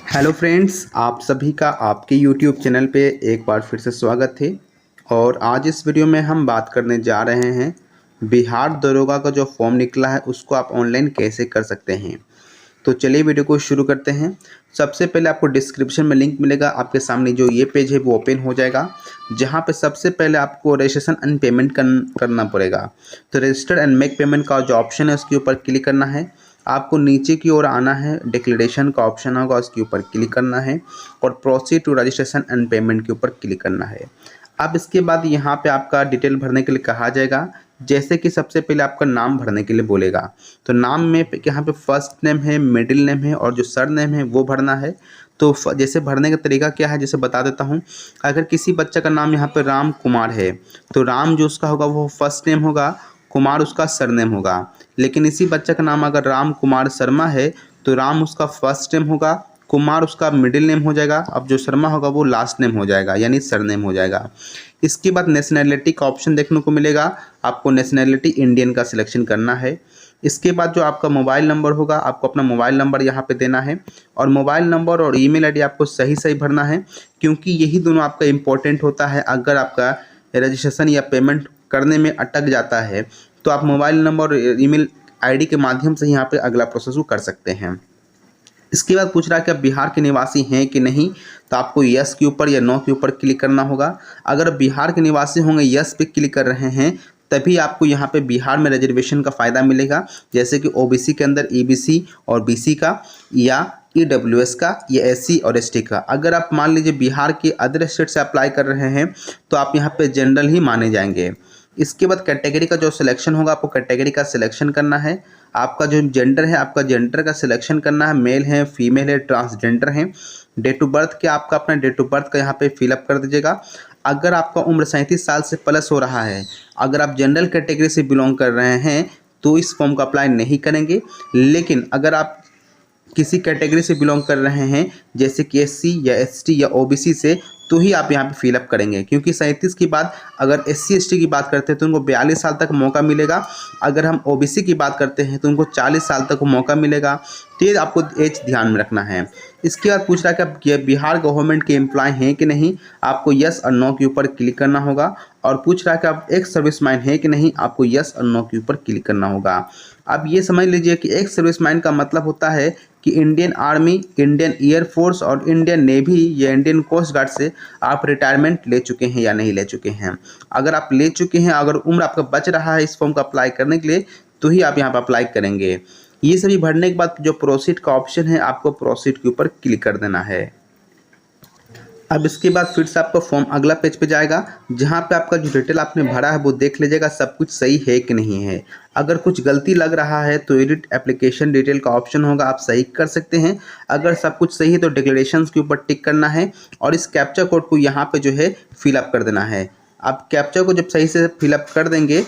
Hello friends, आप सभी का आपके यूट्यूब चैनल पे एक बार फिर से स्वागत है। और आज इस वीडियो में हम बात करने जा रहे हैं बिहार दरोगा का जो फॉर्म निकला है उसको आप ऑनलाइन कैसे कर सकते हैं। तो चलिए वीडियो को शुरू करते हैं। सबसे पहले आपको डिस्क्रिप्शन में लिंक मिलेगा, आपके सामने जो ये पेज है वो ओपन हो जाएगा, जहाँ पे सबसे पहले आपको रजिस्ट्रेशन एंड पेमेंट करना पड़ेगा। तो रजिस्टर एंड मेक पेमेंट का जो ऑप्शन है उसके ऊपर क्लिक करना है। आपको नीचे की ओर आना है, डिक्लेरेशन का ऑप्शन होगा उसके ऊपर क्लिक करना है और proceed to registration and payment के ऊपर क्लिक करना है। अब इसके बाद यहाँ पे आपका डिटेल भरने के लिए कहा जाएगा, जैसे कि सबसे पहले आपका नाम भरने के लिए बोलेगा। तो नाम में यहाँ पे फर्स्ट नेम है, मिडिल नेम है और जो सर नेम है वो भरना है। तो जैसे भरने का तरीका क्या है, जैसे बता देता हूँ। अगर किसी बच्चे का नाम यहाँ पे राम कुमार है तो राम जो उसका होगा वो फर्स्ट नेम होगा, कुमार उसका सरनेम होगा। लेकिन इसी बच्चे का नाम अगर राम कुमार शर्मा है तो राम उसका फर्स्ट नेम होगा, कुमार उसका मिडिल नेम हो जाएगा, अब जो शर्मा होगा वो लास्ट नेम हो जाएगा यानी सरनेम हो जाएगा। इसके बाद नेशनैलिटी का ऑप्शन देखने को मिलेगा, आपको नेशनैलिटी इंडियन का सिलेक्शन करना है। इसके बाद जो आपका मोबाइल नंबर होगा, आपको अपना मोबाइल नंबर यहाँ पे देना है और मोबाइल नंबर और ईमेल आईडी आपको सही सही भरना है, क्योंकि यही दोनों आपका इम्पोर्टेंट होता है। अगर आपका रजिस्ट्रेशन या पेमेंट करने में अटक जाता है तो आप मोबाइल नंबर और ईमेल आईडी के माध्यम से यहाँ पे अगला प्रोसेस को कर सकते हैं। इसके बाद पूछ रहा है कि आप बिहार के निवासी हैं कि नहीं, तो आपको यस के ऊपर या नो के ऊपर क्लिक करना होगा। अगर बिहार के निवासी होंगे, यस पे क्लिक कर रहे हैं, तभी आपको यहाँ पे बिहार में रिजर्वेशन का फ़ायदा मिलेगा, जैसे कि ओबीसी के अंदर ईबीसी और बीसी का, या ईडब्ल्यूएस का, या एससी और एसटी का। अगर आप मान लीजिए बिहार के अदर स्टेट से अप्लाई कर रहे हैं तो आप यहाँ पे जनरल ही माने जाएंगे। इसके बाद कैटेगरी का जो सिलेक्शन होगा, आपको कैटेगरी का सिलेक्शन करना है। आपका जो जेंडर है, आपका जेंडर का सिलेक्शन करना है, मेल है, फीमेल है, ट्रांसजेंडर है। डेट ऑफ बर्थ क्या, आपका अपना डेट ऑफ बर्थ का यहाँ पे फिलअप कर दीजिएगा। अगर आपका उम्र 37 साल से प्लस हो रहा है, अगर आप जनरल कैटेगरी से बिलोंग कर रहे हैं तो इस फॉर्म का अप्लाई नहीं करेंगे। लेकिन अगर आप किसी कैटेगरी से बिलोंग कर रहे हैं, जैसे कि एससी या एसटी या ओबीसी से, तो ही आप यहाँ पे फिलअप करेंगे, क्योंकि 37 के बाद अगर एससी एसटी की बात करते हैं तो उनको 42 साल तक मौका मिलेगा। अगर हम ओबीसी की बात करते हैं तो उनको 40 साल तक मौका मिलेगा। तो ये आपको एज ध्यान में रखना है। इसके बाद पूछ रहा है कि आप ये बिहार गवर्नमेंट के एम्प्लॉय हैं कि नहीं, आपको यस और नो के ऊपर क्लिक करना होगा। और पूछ रहा है कि आप एक्स सर्विसमैन हैं कि नहीं, आपको यस और नो के ऊपर क्लिक करना होगा। अब ये समझ लीजिए कि एक्स सर्विसमैन का मतलब होता है कि इंडियन आर्मी, इंडियन एयरफोर्स और इंडियन नेवी या इंडियन कोस्ट गार्ड से आप रिटायरमेंट ले चुके हैं या नहीं ले चुके हैं। अगर आप ले चुके हैं, अगर उम्र आपका बच रहा है इस फॉर्म को अप्लाई करने के लिए, तो ही आप यहाँ पर अप्लाई करेंगे। ये सभी भरने के बाद जो प्रोसीड का ऑप्शन है, आपको प्रोसीड के ऊपर क्लिक कर देना है। अब इसके बाद फिर से आपका फॉर्म अगला पेज पे जाएगा, जहाँ पे आपका जो डिटेल आपने भरा है वो देख लीजिएगा सब कुछ सही है कि नहीं है। अगर कुछ गलती लग रहा है तो एडिट एप्लीकेशन डिटेल का ऑप्शन होगा, आप सही कर सकते हैं। अगर सब कुछ सही है तो डिक्लेरेशंस के ऊपर टिक करना है और इस कैप्चा कोड को यहाँ पे जो है फिलअप कर देना है। आप कैप्चा को जब सही से फिलअप कर देंगे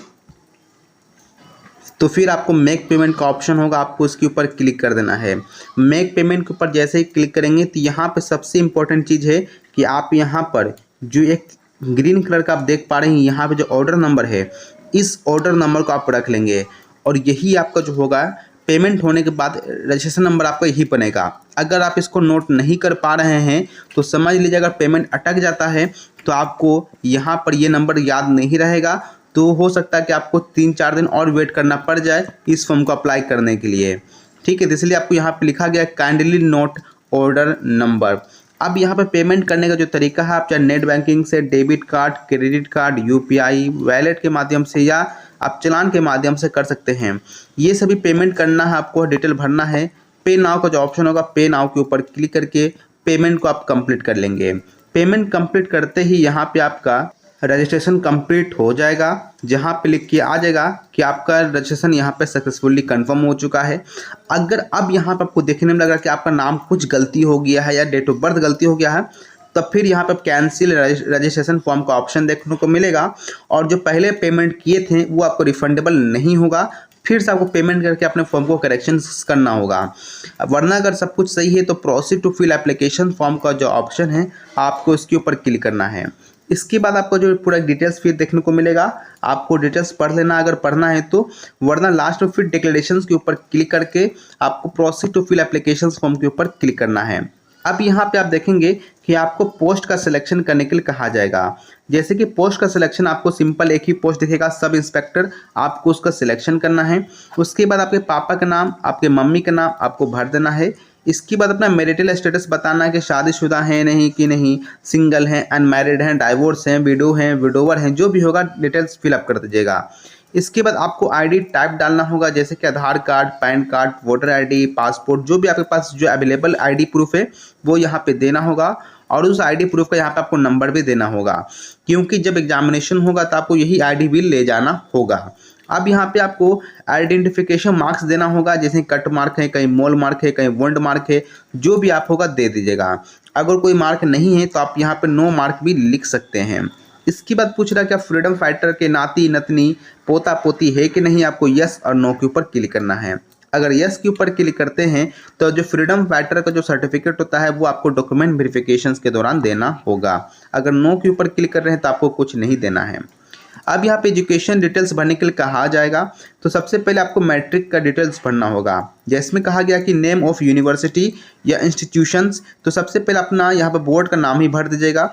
तो फिर आपको मेक पेमेंट का ऑप्शन होगा, आपको उसके ऊपर क्लिक कर देना है। मेक पेमेंट के ऊपर जैसे ही क्लिक करेंगे तो यहाँ पे सबसे इम्पोर्टेंट चीज़ है कि आप यहाँ पर जो एक ग्रीन कलर का आप देख पा रहे हैं, यहाँ पे जो ऑर्डर नंबर है, इस ऑर्डर नंबर को आप रख लेंगे और यही आपका जो होगा पेमेंट होने के बाद रजिस्ट्रेशन नंबर आपका यही बनेगा। अगर आप इसको नोट नहीं कर पा रहे हैं तो समझ लीजिए अगर पेमेंट अटक जाता है तो आपको यहाँ पर ये नंबर याद नहीं रहेगा, तो हो सकता है कि आपको 3-4 दिन और वेट करना पड़ जाए इस फॉर्म को अप्लाई करने के लिए। ठीक है, तो इसलिए आपको यहाँ पे लिखा गया काइंडली नोट ऑर्डर नंबर। अब यहाँ पे पेमेंट करने का जो तरीका है, आप चाहे नेट बैंकिंग से, debit card, credit card, UPI, wallet के माध्यम से या आप चालान के माध्यम से कर सकते हैं। ये सभी पेमेंट करना है, आपको डिटेल भरना है। पे नाउ का जो ऑप्शन होगा, पे नाउ के ऊपर क्लिक करके पेमेंट को आप कंप्लीट कर लेंगे। पेमेंट कंप्लीट करते ही यहाँ पे आपका रजिस्ट्रेशन कंप्लीट हो जाएगा, जहाँ पे लिख के आ जाएगा कि आपका रजिस्ट्रेशन यहाँ पे सक्सेसफुली कंफर्म हो चुका है। अगर अब यहाँ पे आपको देखने में लग रहा है कि आपका नाम कुछ गलती हो गया है या डेट ऑफ बर्थ गलती हो गया है, तब फिर यहाँ पे कैंसिल रजिस्ट्रेशन फॉर्म का ऑप्शन देखने को मिलेगा और जो पहले पेमेंट किए थे वो आपको रिफंडेबल नहीं होगा, फिर से आपको पेमेंट करके अपने फॉर्म को करेक्शन करना होगा। वरना अगर सब कुछ सही है तो proceed to fill application form का जो ऑप्शन है आपको इसके ऊपर क्लिक करना है। इसके बाद आपको जो पूरा डिटेल्स फिर देखने को मिलेगा, आपको डिटेल्स पढ़ लेना अगर पढ़ना है तो, वरना लास्ट में फिर डिक्लेरेशंस के ऊपर क्लिक करके आपको proceed to fill application form के ऊपर क्लिक करना है। अब यहाँ पे आप देखेंगे कि आपको पोस्ट का सिलेक्शन करने के लिए कहा जाएगा। जैसे कि पोस्ट का सिलेक्शन आपको सिंपल एक ही पोस्ट दिखेगा, सब इंस्पेक्टर, आपको उसका सिलेक्शन करना है। उसके बाद आपके पापा का नाम, आपके मम्मी का नाम आपको भर देना है। इसके बाद अपना मैरिटल स्टेटस बताना है कि शादीशुदा हैं नहीं कि नहीं, सिंगल हैं, अनमैरिड हैं, डाइवोर्स हैं, विडो हैं, विडोवर हैं, जो भी होगा डिटेल्स फिलअप कर दीजिएगा। इसके बाद आपको आईडी टाइप डालना होगा, जैसे कि Aadhaar card, pan card, voter ID, passport, जो भी आपके पास जो अवेलेबल आईडी प्रूफ है वो यहाँ पे देना होगा। और उस आईडी प्रूफ का यहाँ पे आपको नंबर भी देना होगा, क्योंकि जब एग्जामिनेशन होगा तो आपको यही आईडी भी ले जाना होगा। अब यहाँ पे आपको आइडेंटिफिकेशन मार्क्स देना होगा, जैसे कट मार्क है, कहीं मोल मार्क है, कहीं वंड मार्क है, जो भी आप होगा दे दीजिएगा। अगर कोई मार्क नहीं है तो आप यहाँ पे नो मार्क भी लिख सकते हैं। इसके बाद पूछ रहा है क्या फ्रीडम फाइटर के नाती नतनी पोता पोती है कि नहीं, आपको यस और नो के ऊपर क्लिक करना है। अगर यस के ऊपर क्लिक करते हैं तो जो फ्रीडम फाइटर का जो सर्टिफिकेट होता है वो आपको डॉक्यूमेंट वेरिफिकेशंस के दौरान देना होगा। अगर नो के ऊपर क्लिक कर रहे हैं तो आपको कुछ नहीं देना है। अब यहाँ पे एजुकेशन डिटेल्स भरने के लिए कहा जाएगा, तो सबसे पहले आपको मैट्रिक का डिटेल्स भरना होगा। जिसमें कहा गया कि नेम ऑफ यूनिवर्सिटी या इंस्टीट्यूशंस, तो सबसे पहले अपना यहाँ पे बोर्ड का नाम ही भर दीजिएगा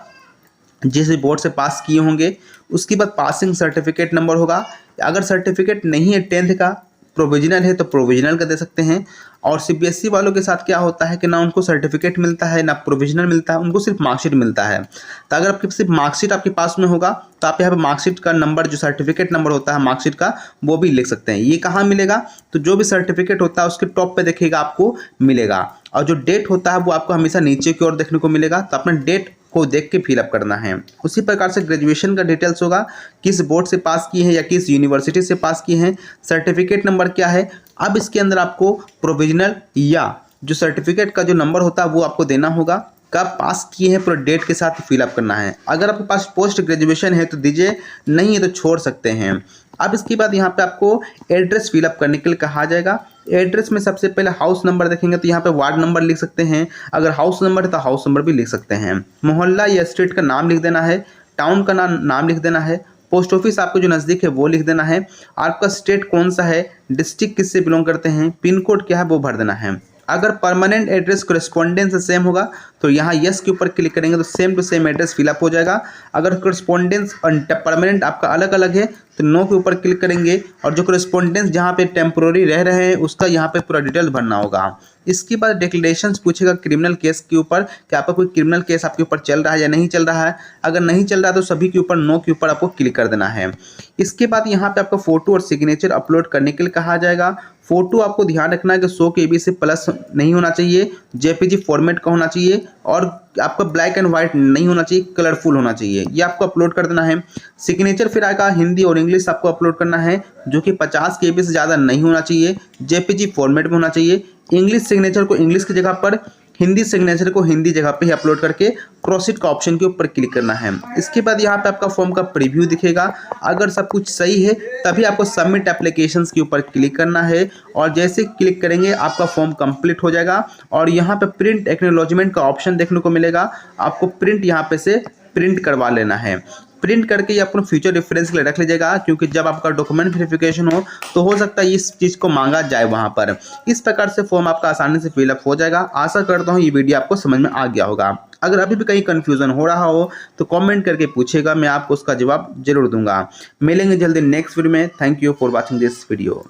जिस बोर्ड से पास किए होंगे। उसके बाद पासिंग सर्टिफिकेट नंबर होगा। अगर सर्टिफिकेट नहीं है 10th का, प्रोविजनल है तो प्रोविजनल का दे सकते हैं। और सीबीएसई वालों के साथ क्या होता है कि ना उनको सर्टिफिकेट मिलता है ना प्रोविजनल मिलता है, उनको सिर्फ मार्कशीट मिलता है। तो अगर आपके सिर्फ मार्कशीट आपके पास में होगा तो आप यहाँ पे मार्कशीट का नंबर, जो सर्टिफिकेट नंबर होता है मार्कशीट का, वो भी लिख सकते हैं। ये कहाँ मिलेगा, तो जो भी सर्टिफिकेट होता है उसके टॉप पे देखिएगा आपको मिलेगा। और जो डेट होता है वो आपको हमेशा नीचे की ओर देखने को मिलेगा, तो अपना डेट को देख के फिलअप करना है। उसी प्रकार से ग्रेजुएशन का डिटेल्स होगा, किस बोर्ड से पास किए हैं या किस यूनिवर्सिटी से पास किए हैं, सर्टिफिकेट नंबर क्या है। अब इसके अंदर आपको प्रोविजनल या जो सर्टिफिकेट का जो नंबर होता है वो आपको देना होगा, कब पास किए हैं पूरा डेट के साथ फिलअप करना है। अगर आपके पास पोस्ट ग्रेजुएशन है तो दीजिए, नहीं है तो छोड़ सकते हैं। अब इसके बाद यहाँ पे आपको एड्रेस फिलअप करने के लिए कहा जाएगा। एड्रेस में सबसे पहले हाउस नंबर देखेंगे तो यहाँ पे वार्ड नंबर लिख सकते हैं, अगर हाउस नंबर है तो हाउस नंबर भी लिख सकते हैं। मोहल्ला या स्ट्रीट का नाम लिख देना है, टाउन का नाम लिख देना है, पोस्ट ऑफिस आपको जो नज़दीक है वो लिख देना है, आपका स्टेट कौन सा है, डिस्ट्रिक्ट किससे बिलोंग करते हैं, पिन कोड क्या है वो भर देना है। अगर परमानेंट एड्रेस कॉरेस्पॉन्डेंस से सेम होगा तो यहाँ यस के ऊपर क्लिक करेंगे तो same to same address fill up हो जाएगा। अगर कॉरेस्पॉन्डेंस और परमानेंट आपका अलग अलग है तो नो के ऊपर क्लिक करेंगे, और जो कॉरेस्पॉन्डेंस जहाँ पे टेम्पोररी रह रहे हैं उसका यहाँ पे पूरा डिटेल भरना होगा। इसके बाद डिक्लेरेशंस पूछेगा क्रिमिनल केस के ऊपर कि आपका कोई क्रिमिनल केस आपके ऊपर चल रहा है या नहीं चल रहा है। अगर नहीं चल रहा है तो सभी के ऊपर नो के ऊपर आपको क्लिक कर देना है। इसके बाद यहाँ पे आपका फोटो और सिग्नेचर अपलोड करने के लिए कहा जाएगा। फोटो आपको ध्यान रखना है कि 100 KB से प्लस नहीं होना चाहिए, जेपीजी फॉर्मेट का होना चाहिए, और आपका ब्लैक एंड व्हाइट नहीं होना चाहिए, कलरफुल होना चाहिए। ये आपको अपलोड कर देना है। सिग्नेचर फिर आएगा हिंदी और इंग्लिश आपको अपलोड करना है, जो कि 50 KB से ज़्यादा नहीं होना चाहिए, जेपीजी फॉर्मेट में होना चाहिए। इंग्लिश सिग्नेचर को इंग्लिश की जगह पर, हिंदी सिग्नेचर को हिंदी जगह पे ही अपलोड करके प्रोसीड का ऑप्शन के ऊपर क्लिक करना है। इसके बाद यहाँ पे आपका फॉर्म का प्रीव्यू दिखेगा। अगर सब कुछ सही है तभी आपको सबमिट एप्लीकेशंस के ऊपर क्लिक करना है, और जैसे क्लिक करेंगे आपका फॉर्म कंप्लीट हो जाएगा। और यहाँ पे प्रिंट एक्नॉलेजमेंट का ऑप्शन देखने को मिलेगा, आपको प्रिंट यहाँ पे से प्रिंट करवा लेना है। प्रिंट करके ये अपना फ्यूचर रेफरेंस के लिए रख लीजिएगा, क्योंकि जब आपका डॉक्यूमेंट वेरिफिकेशन हो तो हो सकता है इस चीज़ को मांगा जाए वहाँ पर। इस प्रकार से फॉर्म आपका आसानी से फिलअप हो जाएगा। आशा करता हूँ ये वीडियो आपको समझ में आ गया होगा। अगर अभी भी कहीं कन्फ्यूज़न हो रहा हो तो कमेंट करके पूछेगा, मैं आपको उसका जवाब जरूर दूंगा। मिलेंगे जल्दी नेक्स्ट वीडियो में। Thank you for watching this video.